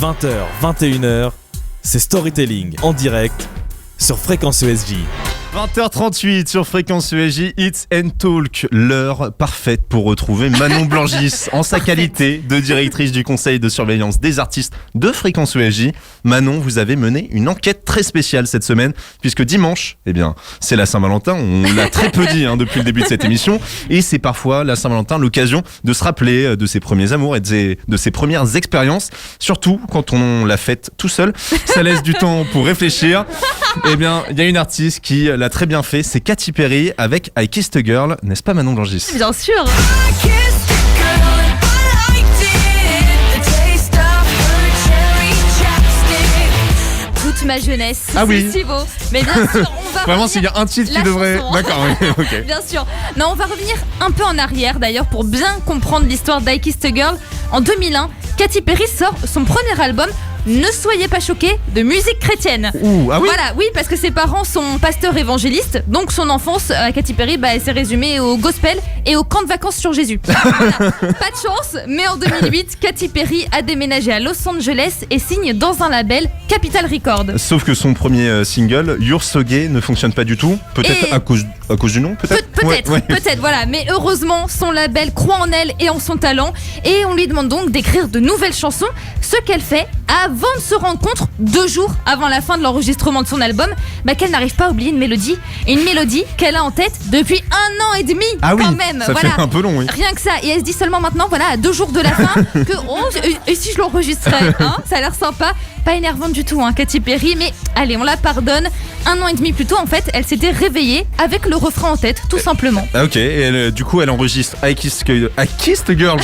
20h, 21h, c'est Storytelling en direct sur Fréquence ESJ. 20h38 sur Fréquence ESJ, Hits and Talk, l'heure parfaite pour retrouver Manon Blangis en sa qualité de directrice du conseil de surveillance des artistes de Fréquence ESJ. Manon, vous avez mené une enquête très spéciale cette semaine, puisque dimanche, c'est la Saint-Valentin, on l'a très peu dit depuis le début de cette émission, et c'est parfois la Saint-Valentin l'occasion de se rappeler de ses premiers amours et de ses premières expériences, surtout quand on l'a faite tout seul, ça laisse du temps pour réfléchir. Il y a une artiste qui l'a très bien fait, c'est Katy Perry avec I Kissed a Girl, n'est-ce pas Manon Blangis ? Bien sûr. Toute ma jeunesse, ah oui. C'est si beau. Mais bien sûr, on va vraiment s'il y a un titre qui devrait... chanson. D'accord, oui, ok. Bien sûr. Non, on va revenir un peu en arrière d'ailleurs pour bien comprendre l'histoire d'I Kissed a Girl. En 2001, Katy Perry sort son premier album, Ne soyez pas choqués, de musique chrétienne. Ouh, ah oui. Voilà, oui, parce que ses parents sont pasteurs évangélistes, donc son enfance à Katy Perry, elle s'est résumée au gospel et au camp de vacances sur Jésus. Voilà. Pas de chance, mais en 2008, Katy Perry a déménagé à Los Angeles et signe dans un label, Capitol Records. Sauf que son premier single, You're So Gay, ne fonctionne pas du tout. Peut-être à cause du nom, peut-être. Peut-être, voilà. Mais heureusement, son label croit en elle et en son talent, et on lui demande donc d'écrire de nouvelles chansons, ce qu'elle fait avant de se rendre compte, 2 jours avant la fin de l'enregistrement de son album, qu'elle n'arrive pas à oublier une mélodie qu'elle a en tête depuis 1 an et demi. Ah oui, quand même. Ça fait un peu long, oui. Rien que ça, et elle se dit seulement maintenant, à 2 jours de la fin, et si je l'enregistrais, ça a l'air sympa. Pas énervante du tout, Katy Perry, mais allez, on la pardonne. 1 an et demi plus tôt, en fait, elle s'était réveillée avec le refrain en tête, tout simplement. Ok, et du coup, elle enregistre I Kissed a Girl,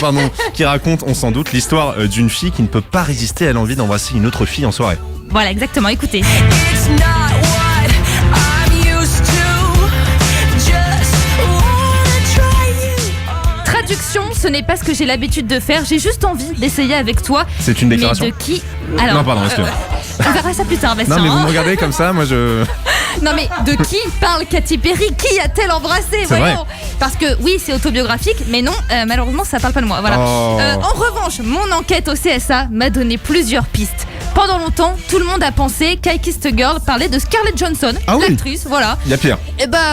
qui raconte, on s'en doute, l'histoire d'une fille qui ne peut pas résister à l'envie d'embrasser une autre fille en soirée. Voilà, exactement, écoutez. Traduction, ce n'est pas ce que j'ai l'habitude de faire, j'ai juste envie d'essayer avec toi. C'est une déclaration. Mais de qui ? Non, pardon, excusez-moi. On verra ça plus tard, Bastien. Non, mais vous me regardez comme ça, moi je... Non, mais de qui parle Katy Perry ? Qui a-t-elle embrassé ? C'est vrai. Parce que oui, c'est autobiographique, mais non, malheureusement, ça parle pas de moi. Voilà. Oh. En revanche, mon enquête au CSA m'a donné plusieurs pistes. Pendant longtemps, tout le monde a pensé qu'I Kissed a Girl parlait de Scarlett Johansson, l'actrice, voilà. Il y a pire.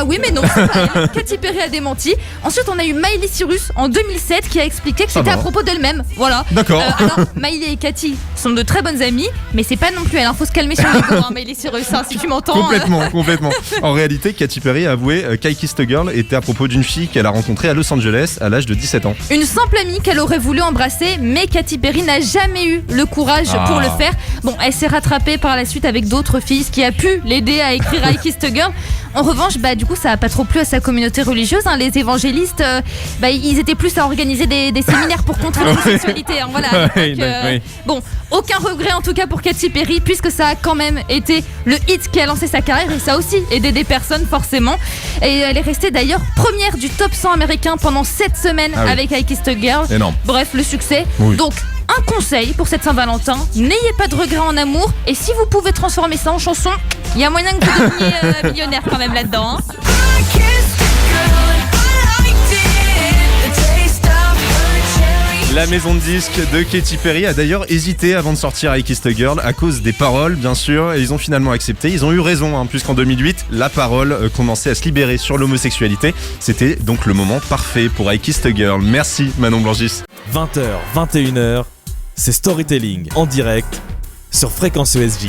Oui, mais non, c'est pas elle. Katy Perry a démenti. Ensuite, on a eu Miley Cyrus en 2007 qui a expliqué que c'était à propos d'elle-même. Voilà. D'accord. Alors, Miley et Katy sont de très bonnes amies, mais c'est pas non plus elle. Faut se calmer sur l'ego, Miley Cyrus, si tu m'entends. Complètement. En réalité, Katy Perry a avoué qu'I Kissed a Girl était à propos d'une fille qu'elle a rencontrée à Los Angeles à l'âge de 17 ans. Une simple amie qu'elle aurait voulu embrasser, mais Katy Perry n'a jamais eu le courage pour le faire. Bon, elle s'est rattrapée par la suite avec d'autres filles, ce qui a pu l'aider à écrire I Kissed a Girl. En revanche, du coup, ça a pas trop plu à sa communauté religieuse. Les évangélistes, ils étaient plus à organiser des séminaires pour contrer l'homosexualité. Voilà. Donc, bon, aucun regret en tout cas pour Katy Perry, puisque ça a quand même été le hit qui a lancé sa carrière, et ça a aussi aidé des personnes forcément. Et elle est restée d'ailleurs première du top 100 américain pendant 7 semaines avec I Kissed a Girl. Énorme. Bref, le succès. Oui. Donc, un conseil pour cette Saint-Valentin, n'ayez pas de regrets en amour, et si vous pouvez transformer ça en chanson, il y a moyen que vous deveniez millionnaire quand même là-dedans. La maison de disques de Katy Perry a d'ailleurs hésité avant de sortir I Kissed a Girl à cause des paroles, bien sûr, et ils ont finalement accepté. Ils ont eu raison, puisqu'en 2008, la parole commençait à se libérer sur l'homosexualité. C'était donc le moment parfait pour I Kissed a Girl. Merci Manon Blangis. 20h, 21h, c'est Storytelling en direct sur Fréquence ESJ.